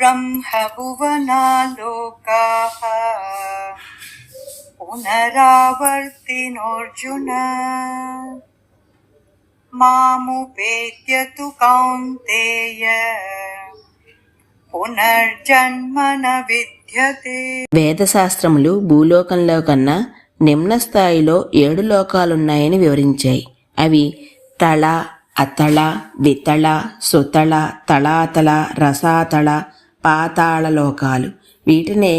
ब्रह्मभुवनालोकाः पुनरावर्तिनोऽर्जुन मामुपेत्य तु कौन्तेय పునర్జన్మ న విద్యతే. వేదశాస్త్రములు భూలోకంలో కన్నా నిమ్న స్థాయిలో 7 లోకాలున్నాయని వివరించాయి. అవి తళ, అతళ, వితళ, సుతళ, తళాతళ, రసాతళ, పాతాళ లోకాలు. వీటినే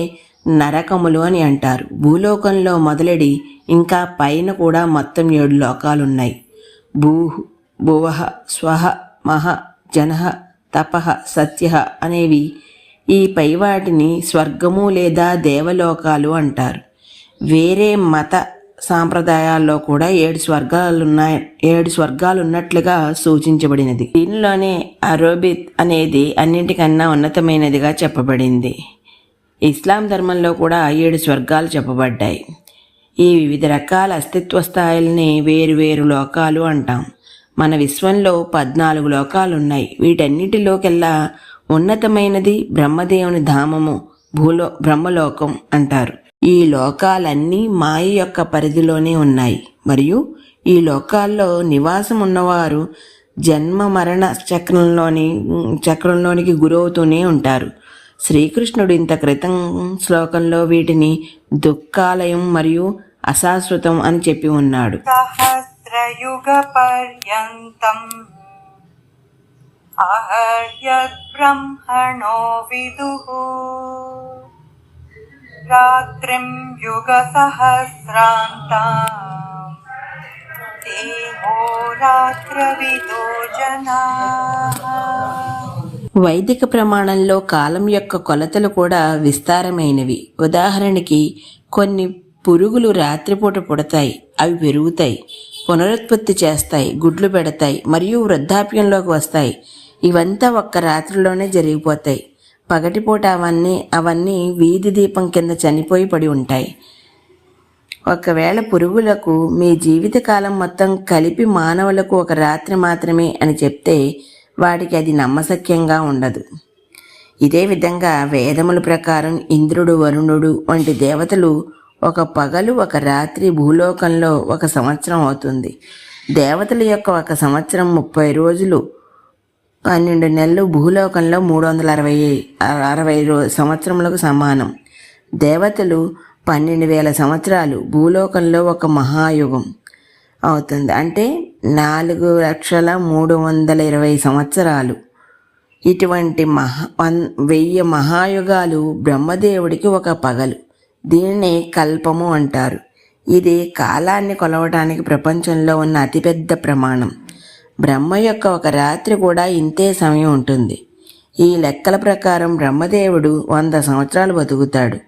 నరకములు అని అంటారు. భూలోకంలో మొదలెడి ఇంకా పైన కూడా మొత్తం 7 లోకాలున్నాయి. భూః, భువః, స్వః, మహ, జనః, తపః, సత్యః అనేవి ఈ పై వాటిని స్వర్గము లేదా దేవలోకాలు అంటారు. వేరే మత సాంప్రదాయాల్లో కూడా 7 స్వర్గాలున్నట్లుగా సూచించబడినది. దీనిలోనే అరోబిత్ అనేది అన్నింటికన్నా ఉన్నతమైనదిగా చెప్పబడింది. ఇస్లాం ధర్మంలో కూడా 7 స్వర్గాలు చెప్పబడ్డాయి. ఈ వివిధ రకాల అస్తిత్వ స్థాయిల్ని వేరువేరు లోకాలు అంటాం. మన విశ్వంలో 14 లోకాలున్నాయి. వీటన్నిటిలోకెల్లా ఉన్నతమైనది బ్రహ్మదేవుని ధామము, బ్రహ్మలోకం అంటారు. ఈ లోకాలన్నీ మాయ యొక్క పరిధిలోనే ఉన్నాయి. మరియు ఈ లోకాల్లో నివాసం ఉన్నవారు జన్మ మరణ చక్రంలోనికి గురవుతూనే ఉంటారు. శ్రీకృష్ణుడు ఇంత క్రితం శ్లోకంలో వీటిని దుఃఖాలయం మరియు అశాశ్వతం అని చెప్పి ఉన్నాడు. సహస్రయుగ పర్యంతం అహర్యద్బ్రహ్మణో విదుః రాత్రిం యుగ సహస్రాంతాం అహోరాత్రవిదో జనాః. వైదిక ప్రమాణంలో కాలం యొక్క కొలతలు కూడా విస్తారమైనవి. ఉదాహరణకి కొన్ని పురుగులు రాత్రిపూట పుడతాయి, అవి పెరుగుతాయి, పునరుత్పత్తి చేస్తాయి, గుడ్లు పెడతాయి మరియు వృద్ధాప్యంలోకి వస్తాయి. ఇవంతా ఒక్క రాత్రిలోనే జరిగిపోతాయి. పగటిపూట అవన్నీ వీధి దీపం కింద చనిపోయి పడి ఉంటాయి. ఒకవేళ పురుగులకు మీ జీవితకాలం మొత్తం కలిపి మానవులకు ఒక రాత్రి మాత్రమే అని చెప్తే వాటికి అది నమ్మశక్యంగా ఉండదు. ఇదే విధంగా వేదముల ప్రకారం ఇంద్రుడు, వరుణుడు వంటి దేవతలు ఒక పగలు ఒక రాత్రి భూలోకంలో 1 సంవత్సరం అవుతుంది. దేవతల యొక్క 1 సంవత్సరం 30 రోజులు, 12 నెలలు భూలోకంలో 360 సంవత్సరములకు సమానం. దేవతలు 12,000 సంవత్సరాలు భూలోకంలో 1 మహాయుగం అవుతుంది. అంటే 4,320,000 సంవత్సరాలు. ఇటువంటి 1000 మహాయుగాలు బ్రహ్మదేవుడికి 1 పగలు. దీనిని కల్పము అంటారు. ఇది కాలాన్ని కొలవటానికి ప్రపంచంలో ఉన్న అతిపెద్ద ప్రమాణం. బ్రహ్మ యొక్క 1 రాత్రి కూడా ఇంతే సమయం ఉంటుంది. ఈ లెక్కల ప్రకారం బ్రహ్మదేవుడు 100 సంవత్సరాలు బతుకుతాడు.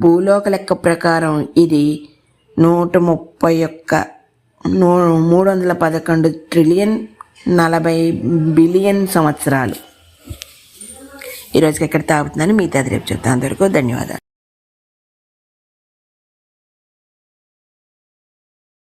భూలోక లెక్క ప్రకారం ఇది 311 ట్రిలియన్ 40 బిలియన్ సంవత్సరాలు. ఈరోజుకి ఎక్కడ తాగుతుందని మిగతాది రేపు చెప్తాను. అంతవరకు ధన్యవాదాలు.